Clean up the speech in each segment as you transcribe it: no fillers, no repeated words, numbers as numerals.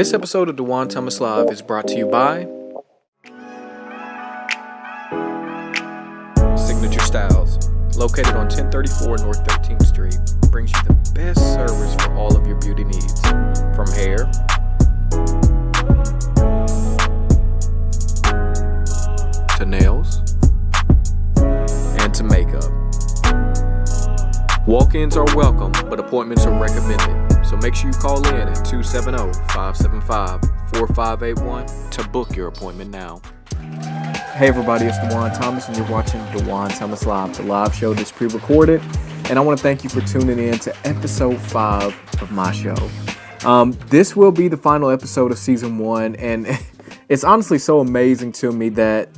This episode of Dujuan Thomas Live is brought to you by Signature Styles, located on 1034 North 13th Street, brings you the best service for all of your beauty needs, from hair, to nails, and to makeup. Walk-ins are welcome, but appointments are recommended. So make sure you call in at 270-575-4581 to book your appointment now. Hey everybody, it's Dujuan Thomas and you're watching Dujuan Thomas Live, the live show that's pre-recorded. And I want to thank you for tuning in to episode 5 of my show. This will be the final episode of season 1, and it's honestly so amazing to me that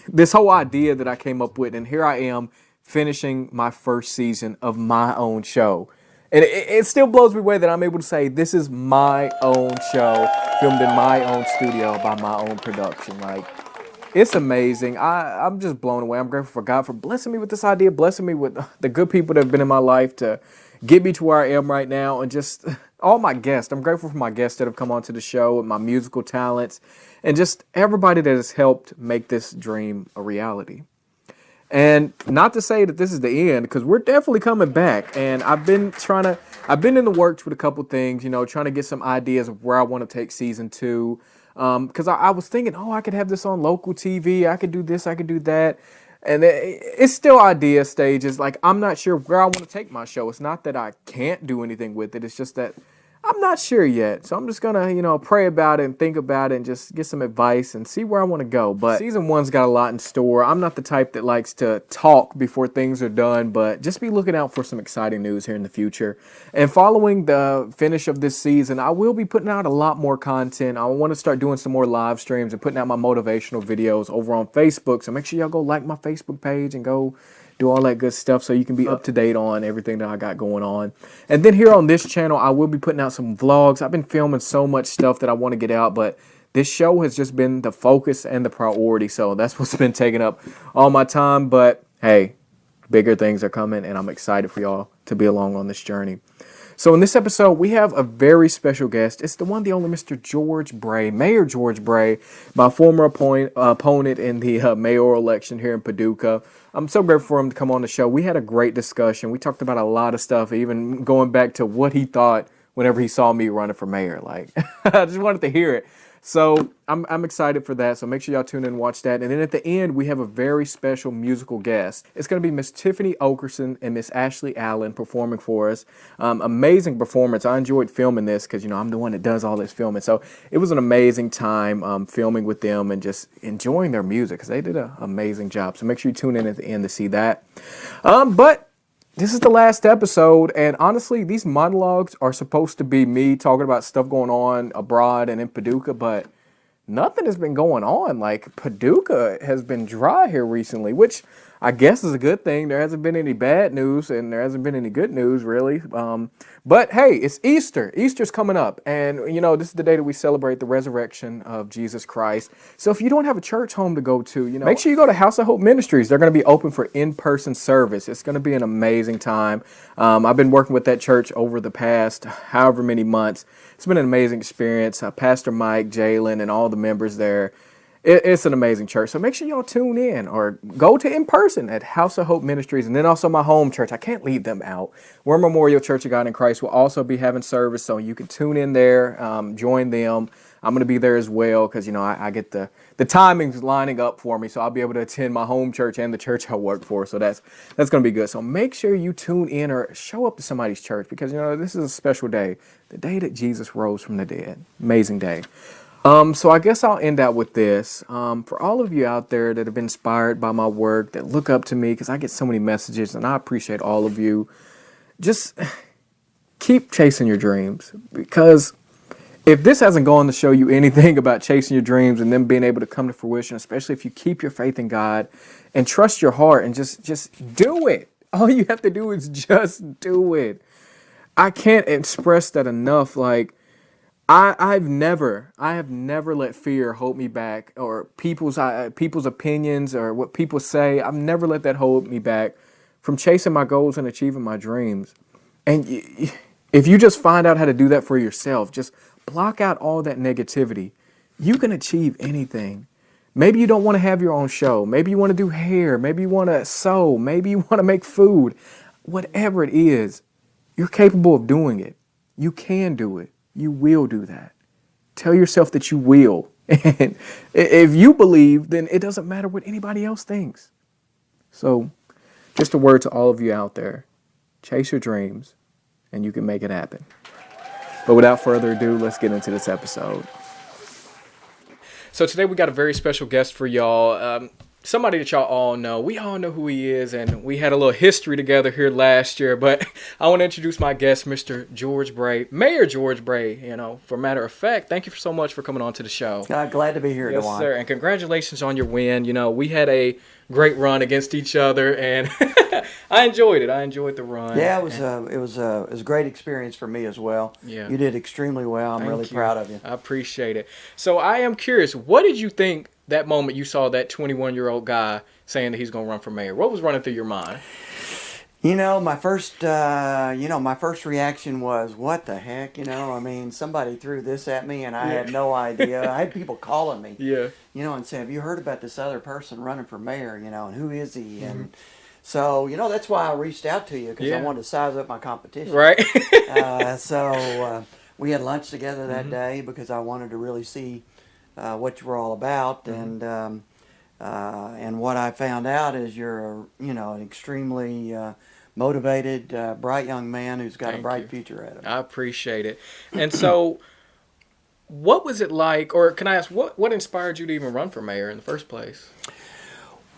this whole idea that I came up with, and here I am finishing my first season of my own show. And it still blows me away that I'm able to say this is my own show, filmed in my own studio by my own production. Like, it's amazing. I'm just blown away. I'm grateful for God for blessing me with this idea, blessing me with the good people that have been in my life to get me to where I am right now, and just all my guests. I'm grateful for my guests that have come onto the show and my musical talents, and just everybody that has helped make this dream a reality. And not to say that this is the end, because we're definitely coming back. And I've been in the works with a couple things, trying to get some ideas of where I want to take season 2. Because I was thinking, I could have this on local TV. I could do this, I could do that. And it's still idea stages. Like, I'm not sure where I want to take my show. It's not that I can't do anything with it. It's just that I'm not sure yet. So I'm just going to, pray about it and think about it and just get some advice and see where I want to go. But season 1's got a lot in store. I'm not the type that likes to talk before things are done, but just be looking out for some exciting news here in the future. And following the finish of this season, I will be putting out a lot more content. I want to start doing some more live streams and putting out my motivational videos over on Facebook. So make sure y'all go like my Facebook page and go do all that good stuff so you can be up to date on everything that I got going on. And then here on this channel, I will be putting out some vlogs. I've been filming so much stuff that I want to get out, but this show has just been the focus and the priority. So that's what's been taking up all my time. But hey, bigger things are coming, and I'm excited for y'all to be along on this journey. So in this episode, we have a very special guest. It's the one, the only Mr. George Bray, Mayor George Bray, my former opponent in the mayoral election here in Paducah. I'm so grateful for him to come on the show. We had a great discussion. We talked about a lot of stuff, even going back to what he thought whenever he saw me running for mayor. Like, I just wanted to hear it. So I'm excited for that. So make sure y'all tune in and watch that. And then at the end, we have a very special musical guest. It's going to be Miss Tiffany Okerson and Miss Ashley Allen performing for us. Amazing performance. I enjoyed filming this because, I'm the one that does all this filming. So it was an amazing time filming with them and just enjoying their music because they did an amazing job. So make sure you tune in at the end to see that. But this is the last episode, and honestly, these monologues are supposed to be me talking about stuff going on abroad and in Paducah, but nothing has been going on. Like, Paducah has been dry here recently, which I guess is a good thing. There hasn't been any bad news, and there hasn't been any good news, really. But hey, it's Easter. Easter's coming up, and this is the day that we celebrate the resurrection of Jesus Christ. So if you don't have a church home to go to, make sure you go to House of Hope Ministries. They're going to be open for in-person service. It's going to be an amazing time. I've been working with that church over the past however many months. It's been an amazing experience. Pastor Mike, Jalen, and all the members there. It's an amazing church. So make sure y'all tune in or go to in person at House of Hope Ministries. And then also my home church. I can't leave them out. We're Memorial Church of God in Christ. We'll also be having service. So you can tune in there, join them. I'm going to be there as well because, I get the timings lining up for me. So I'll be able to attend my home church and the church I work for. So that's going to be good. So make sure you tune in or show up to somebody's church because, this is a special day. The day that Jesus rose from the dead. Amazing day. So I guess I'll end out with this. For all of you out there that have been inspired by my work, that look up to me, because I get so many messages, and I appreciate all of you. Just keep chasing your dreams, because if this hasn't gone to show you anything about chasing your dreams and them being able to come to fruition, especially if you keep your faith in God and trust your heart and just do it. All you have to do is just do it. I can't express that enough. Like, I have never let fear hold me back, or people's opinions or what people say. I've never let that hold me back from chasing my goals and achieving my dreams. And if you just find out how to do that for yourself, just block out all that negativity. You can achieve anything. Maybe you don't want to have your own show. Maybe you want to do hair. Maybe you want to sew. Maybe you want to make food. Whatever it is, you're capable of doing it. You can do it. You will do that. Tell yourself that you will. And if you believe, then it doesn't matter what anybody else thinks. So just a word to all of you out there. Chase your dreams and you can make it happen. But without further ado, let's get into this episode. So today we got a very special guest for y'all. Somebody that y'all all know. We all know who he is, and we had a little history together here last year. But I want to introduce my guest, Mr. George Bray, Mayor George Bray. For matter of fact, thank you so much for coming on to the show. Glad to be here, Yes, Dujuan. sir, and congratulations on your win. We had a great run against each other, and I enjoyed it. I enjoyed the run. Yeah, it was a great experience for me as well. Yeah. You did extremely well. I'm really proud of you. I appreciate it. So I am curious, what did you think that moment you saw that 21-year-old guy saying that he's going to run for mayor? What was running through your mind? My first reaction was, what the heck? Somebody threw this at me, and I had no idea. I had people calling me, and saying, have you heard about this other person running for mayor, and who is he? And so, that's why I reached out to you, because I wanted to size up my competition. Right. So we had lunch together that day because I wanted to really see what you were all about, and what I found out is you're an extremely motivated, bright young man who's got a bright future ahead of him. I appreciate it. And so, what was it like, or can I ask, what inspired you to even run for mayor in the first place?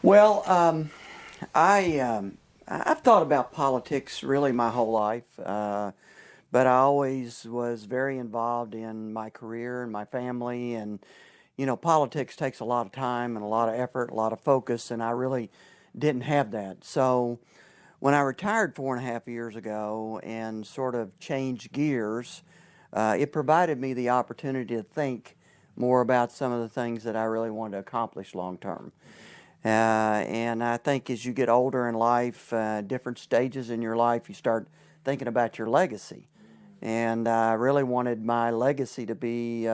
Well, I've thought about politics really my whole life, but I always was very involved in my career and my family, and politics takes a lot of time and a lot of effort, a lot of focus, and I really didn't have that. So when I retired 4.5 years ago and sort of changed gears, it provided me the opportunity to think more about some of the things that I really wanted to accomplish long term. And I think as you get older in life, different stages in your life, you start thinking about your legacy. And I really wanted my legacy to be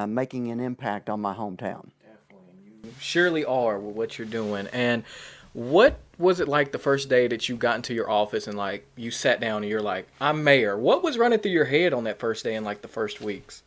making an impact on my hometown. Definitely. You surely are with what you're doing. And what was it like the first day that you got into your office and you sat down and you're like, I'm mayor? What was running through your head on that first day and the first weeks?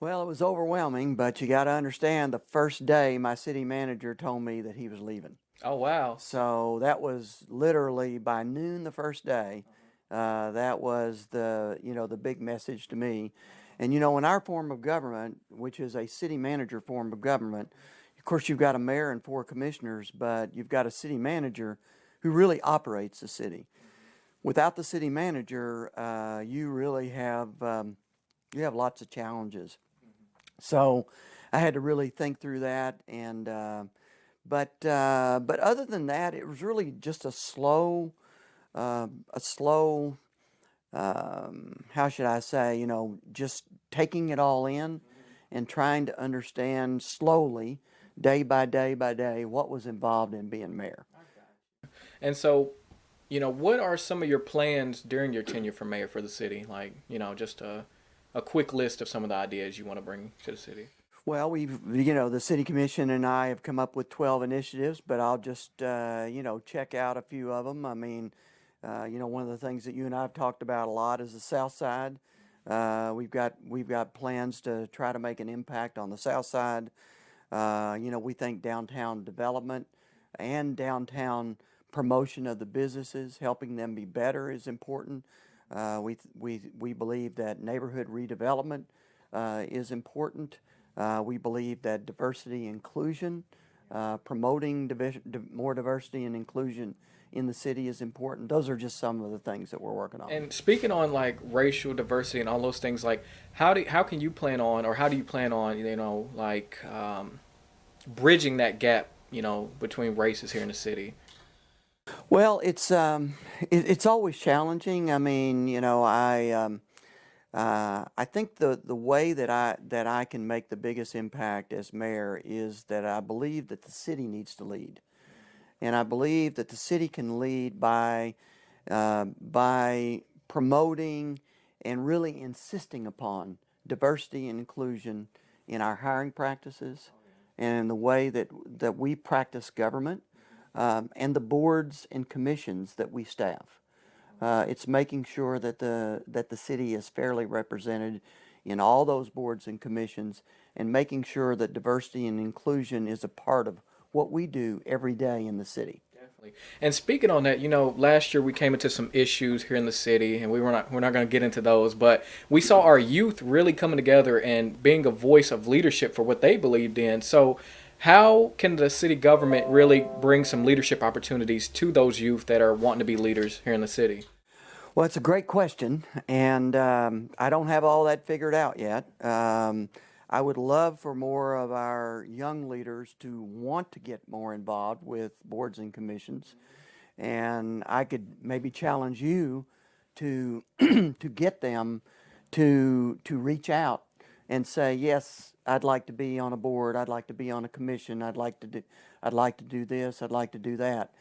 Well, it was overwhelming, but you got to understand the first day my city manager told me that he was leaving. Oh, wow. So that was literally by noon the first day. That was the big message to me. And in our form of government, which is a city manager form of government, of course you've got a mayor and 4 commissioners, but you've got a city manager who really operates the city. Without the city manager, you really have lots of challenges. So I had to really think through that, and but other than that, it was really just a slow. How should I say, just taking it all in and trying to understand slowly, day by day, what was involved in being mayor. And so, what are some of your plans during your tenure for mayor for the city? Just a quick list of some of the ideas you want to bring to the city. Well, the city commission and I have come up with 12 initiatives, but I'll just, check out a few of them. I mean, one of the things that you and I have talked about a lot is the South Side. We've got plans to try to make an impact on the South Side. We think downtown development and downtown promotion of the businesses, helping them be better, is important. We believe that neighborhood redevelopment is important. We believe that diversity inclusion, promoting more diversity and inclusion in the city is important. Those are just some of the things that we're working on. And speaking on racial diversity and all those things, how do you plan on bridging that gap, between races here in the city? Well, it's always challenging. I mean, I think the way that I can make the biggest impact as mayor is that I believe that the city needs to lead. And I believe that the city can lead by promoting and really insisting upon diversity and inclusion in our hiring practices and in the way that we practice government, and the boards and commissions that we staff. It's making sure that the city is fairly represented in all those boards and commissions, and making sure that diversity and inclusion is a part of what we do every day in the city. Definitely. And speaking on that, last year we came into some issues here in the city, and we're not going to get into those, but we saw our youth really coming together and being a voice of leadership for what they believed in. So, how can the city government really bring some leadership opportunities to those youth that are wanting to be leaders here in the city? Well, it's a great question, and I don't have all that figured out yet. I would love for more of our young leaders to want to get more involved with boards and commissions, and I could maybe challenge you to to get them to reach out and say, yes, I'd like to be on a board, I'd like to be on a commission, I'd like to do this, I'd like to do that.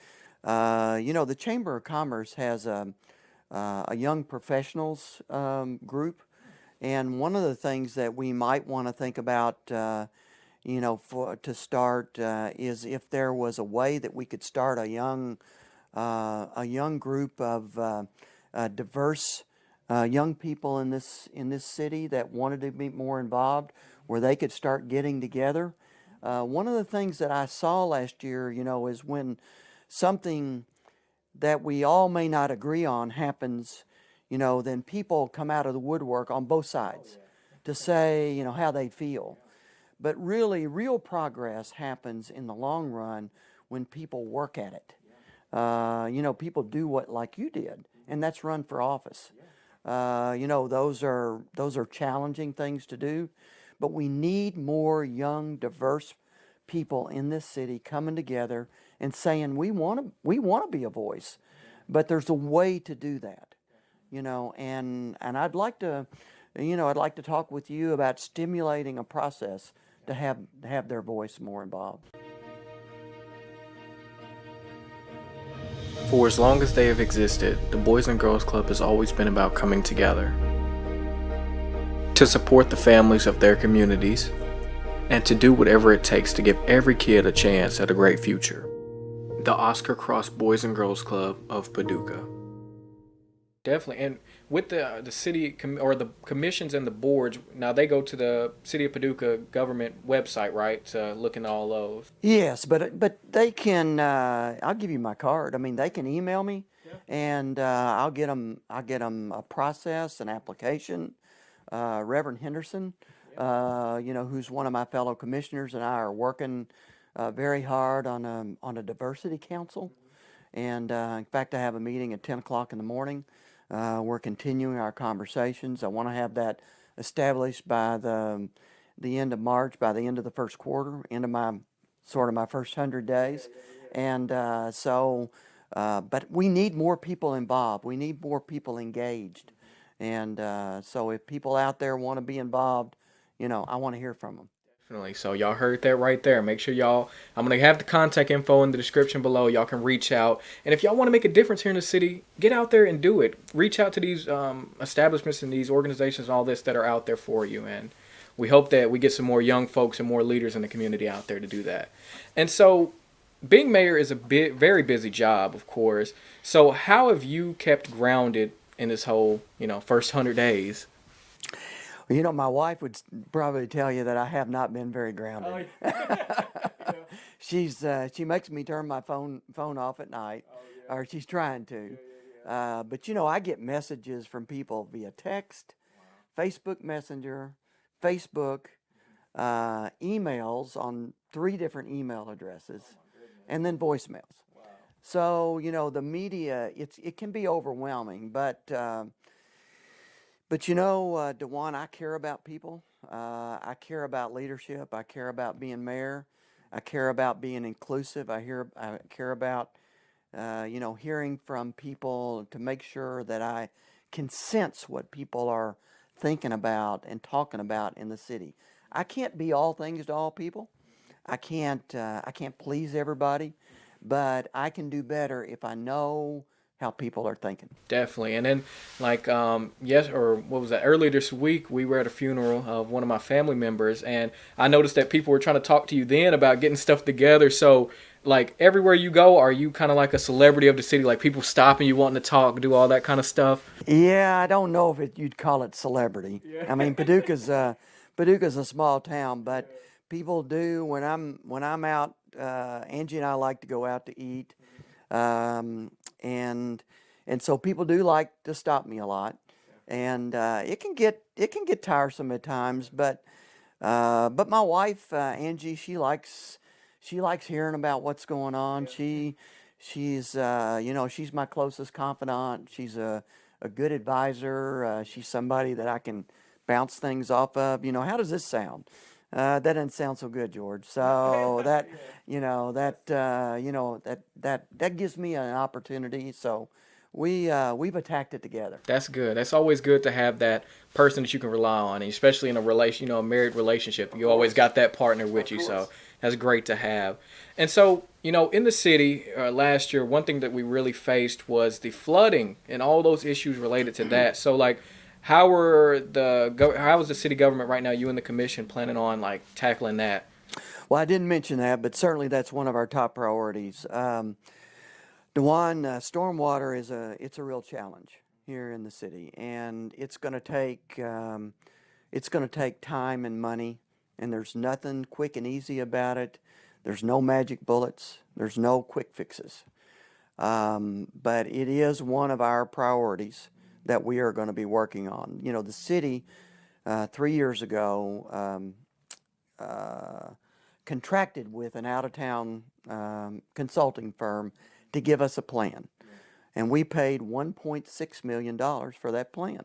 The Chamber of Commerce has a young professionals group, and one of the things that we might want to think about, to start, is if there was a way that we could start a young group of diverse young people in this city that wanted to be more involved, where they could start getting together. One of the things that I saw last year, is when something that we all may not agree on happens, then people come out of the woodwork on both sides to say, how they feel. But really, real progress happens in the long run when people work at it. People do what like you did, and that's run for office. Those are challenging things to do, but we need more young, diverse people in this city coming together and saying we want to be a voice, but there's a way to do that, and I'd like to talk with you about stimulating a process to have their voice more involved. For as long as they have existed, the Boys and Girls Club has always been about coming together to support the families of their communities and to do whatever it takes to give every kid a chance at a great future. The Oscar Cross Boys and Girls Club of Paducah. Definitely. And with the city or the commissions and the boards, now they go to the City of Paducah government website, right, to look into all those. Yes, but they can. I'll give you my card. I mean, they can email me, and I'll get them. A process, an application. Reverend Henderson, who's one of my fellow commissioners, and I are working very hard on a diversity council. And in fact, I have a meeting at 10 o'clock in the morning. We're continuing our conversations. I want to have that established by the end of March, by the end of the first quarter, end of my first 100 days. And but we need more people involved. We need more people engaged. And so if people out there want to be involved, I want to hear from them. Definitely. So y'all heard that right there. Make sure I'm going to have the contact info in the description below. Y'all can reach out. And if y'all want to make a difference here in the city, get out there and do it. Reach out to these establishments and these organizations and all this that are out there for you. And we hope that we get some more young folks and more leaders in the community out there to do that. And so being mayor is a very busy job, of course. So how have you kept grounded in this whole, first 100 days? Well, my wife would probably tell you that I have not been very grounded. She makes me turn my phone off at night, or she's trying to. But I get messages from people via text, Facebook Messenger, Facebook, emails on 3 different email addresses, and then voicemails. So the media, it can be overwhelming, but. Dujuan, I care about people. I care about leadership. I care about being mayor. I care about being inclusive. I care about, hearing from people to make sure that I can sense what people are thinking about and talking about in the city. I can't be all things to all people. I can't please everybody, but I can do better if I know how people are thinking. Definitely. And then, like, yes, or what was that? Earlier this week, we were at a funeral of one of my family members, and I noticed that people were trying to talk to you then about getting stuff together. So, like, everywhere you go, are you kind of like a celebrity of the city? Like, people stopping you, wanting to talk, do all that kind of stuff? Yeah, I don't know if you'd call it celebrity. Yeah. I mean, Paducah's a small town, but people do when I'm out. Angie and I like to go out to eat, um, and so people do like to stop me a lot, and it can get tiresome at times. But my wife Angie, she likes hearing about what's going on. She's my closest confidant. She's a good advisor. She's somebody that I can bounce things off of. How does this sound? That doesn't sound so good, George. So that gives me an opportunity. So we've attacked it together. That's good. That's always good to have that person that you can rely on, and especially in a relation, a married relationship. You always got that partner with you, so that's great to have. And so, in the city last year, one thing that we really faced was the flooding and all those issues related to that. So, like, how is the city government right now? You and the commission planning on like tackling that? Well, I didn't mention that, but certainly that's one of our top priorities. Dujuan, stormwater it's a real challenge here in the city, and it's going to take time and money, and there's nothing quick and easy about it. There's no magic bullets. There's no quick fixes. But it is one of our priorities that we are going to be working on. The city 3 years ago contracted with an out-of-town consulting firm to give us a plan. And we paid $1.6 million for that plan.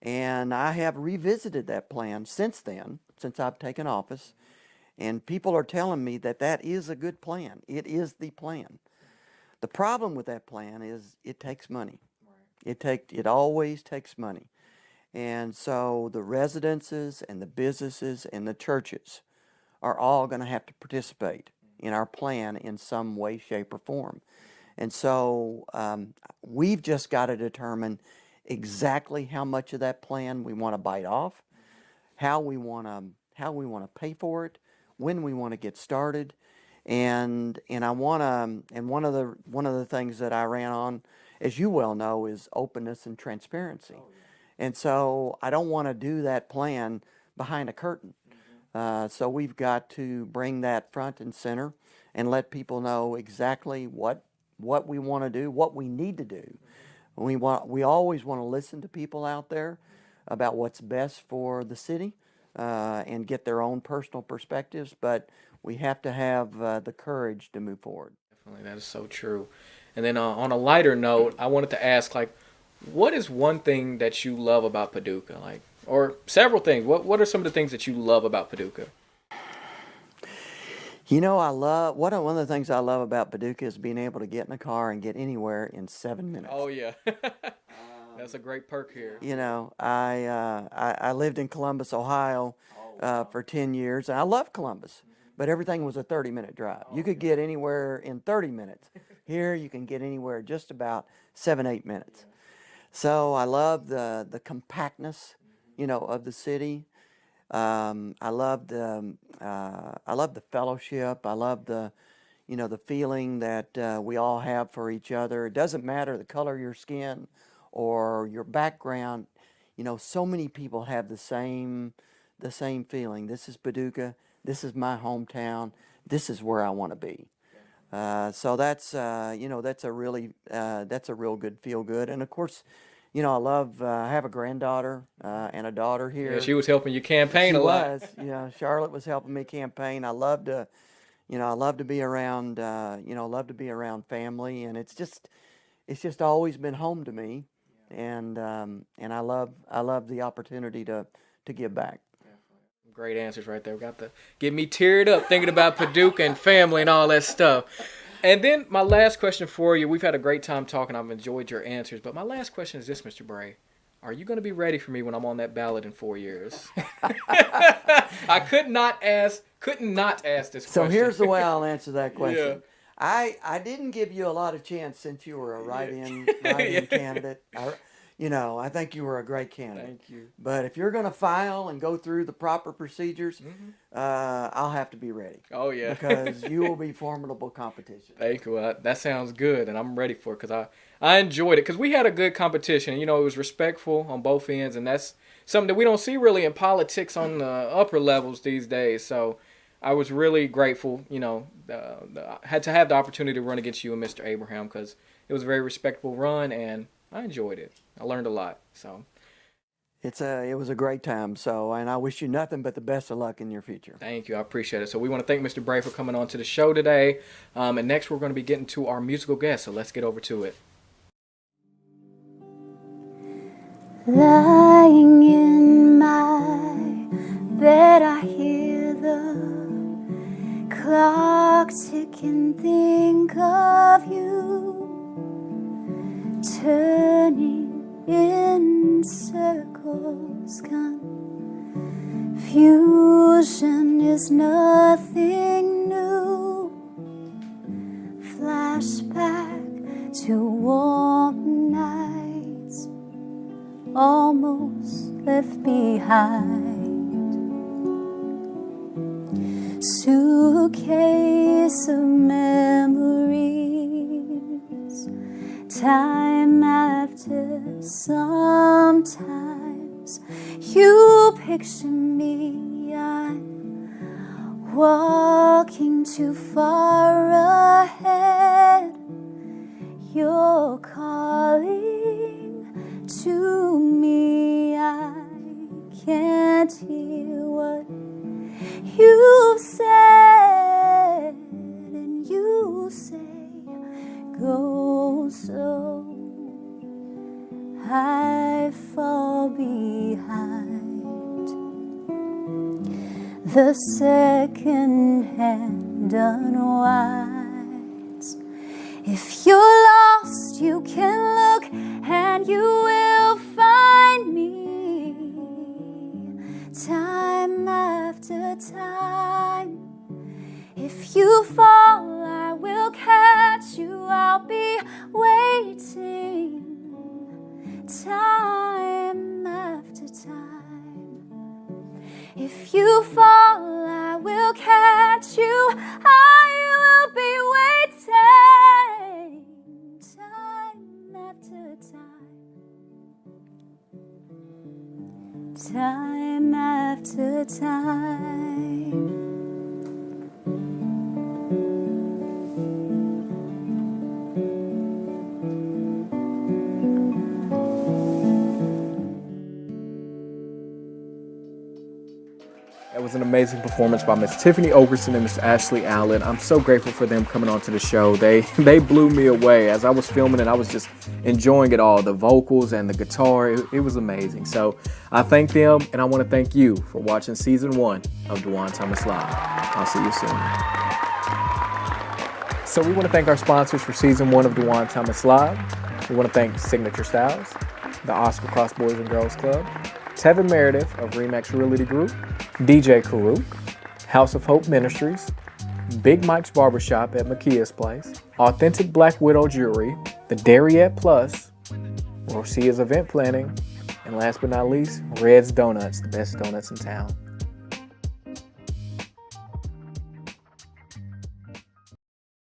And I have revisited that plan since then, since I've taken office. And people are telling me that that is a good plan. It is the plan. The problem with that plan is it takes money. It always takes money. And so the residences and the businesses and the churches are all going to have to participate in our plan in some way, shape, or form. And so we've just got to determine exactly how much of that plan we want to bite off, how we want to pay for it, when we want to get started, and one of the things that I ran on, as you well know, is openness and transparency. And so I don't want to do that plan behind a curtain. So we've got to bring that front and center and let people know exactly what we want to do, what we need to do. We always want to listen to people out there about what's best for the city and get their own personal perspectives, but we have to have the courage to move forward. Definitely, that is so true. And then on a lighter note, I wanted to ask, like, what is one thing that you love about Paducah? Like, or several things. What are some of the things that you love about Paducah? I love one of the things I love about Paducah is being able to get in a car and get anywhere in 7 minutes. Oh yeah, that's a great perk here. I lived in Columbus, Ohio, for 10 years, and I love Columbus, but everything was a 30-minute drive. You could get anywhere in 30 minutes. Here, you can get anywhere just about 7-8 minutes. So I love the compactness, of the city. I love the fellowship. I love the feeling that we all have for each other. It doesn't matter the color of your skin or your background. So many people have the same feeling. This is Paducah. This is my hometown. This is where I want to be. So that's a real good feel good. And of course, I have a granddaughter and a daughter here. Yeah, she was helping you campaign a lot. Charlotte was helping me campaign. I love to be around, family, and it's just always been home to me, and I love the opportunity to give back. Great answers right there. Got to get me teared up thinking about Paducah and family and all that stuff. And then my last question for you. We've had a great time talking. I've enjoyed your answers. But my last question is this, Mr. Bray. Are you going to be ready for me when I'm on that ballot in 4 years? I couldn't not ask this question. So here's the way I'll answer that question. I didn't give you a lot of chance since you were a write-in Yeah. candidate. I think you were a great candidate. Thank you. But if you're going to file and go through the proper procedures, Hmm. I'll have to be ready Oh yeah. because you will be formidable competition. Thank you. That sounds good, and I'm ready for it because I enjoyed it because we had a good competition. You know, it was respectful on both ends, and that's something that we don't see really in politics on the upper levels these days. So I was really grateful. You know, had to have the opportunity to run against you and Mr. Abraham because it was a very respectable run, and I enjoyed it. I learned a lot. So It was a great time. So, and I wish you nothing but the best of luck in your future. thank you. I appreciate it. So we want to thank Mr. Bray for coming on to the show today. And next we're going to be getting to our musical guest. So let's get over to it. Lying in my bed, I hear the clock tick and think of you, turning in circles. Confusion is nothing new. Flashback to warm nights almost left behind. Suitcase of memories, time after sometimes you picture me. I'm walking too far ahead. You're calling to me. I can't hear what you've said, and you say go slow. I fall behind. The second hand unwinds. If you're lost, you can look and you will find me. Time after time. If you fall, I will catch you. I'll be waiting. Time after time. If you fall, I will catch you. I will be waiting. Time after time. Time after time. That was an amazing performance by Miss Tiffany Okerson and Miss Ashley Allen. I'm so grateful for them coming on to the show. They blew me away. As I was filming it, I was just enjoying it all. The vocals and the guitar, it was amazing. So I thank them, and I want to thank you for watching Season 1 of Dujuan Thomas Live. I'll see you soon. So we want to thank our sponsors for Season 1 of Dujuan Thomas Live. We want to thank Signature Styles, the Oscar Cross Boys and Girls Club, Tevin Meredith of Remax Realty Group, DJ Karuk, House of Hope Ministries, Big Mike's Barbershop at Makia's Place, Authentic Black Widow Jewelry, the Darriette Plus, Rosia's Event Planning, and last but not least, Red's Donuts, the best donuts in town.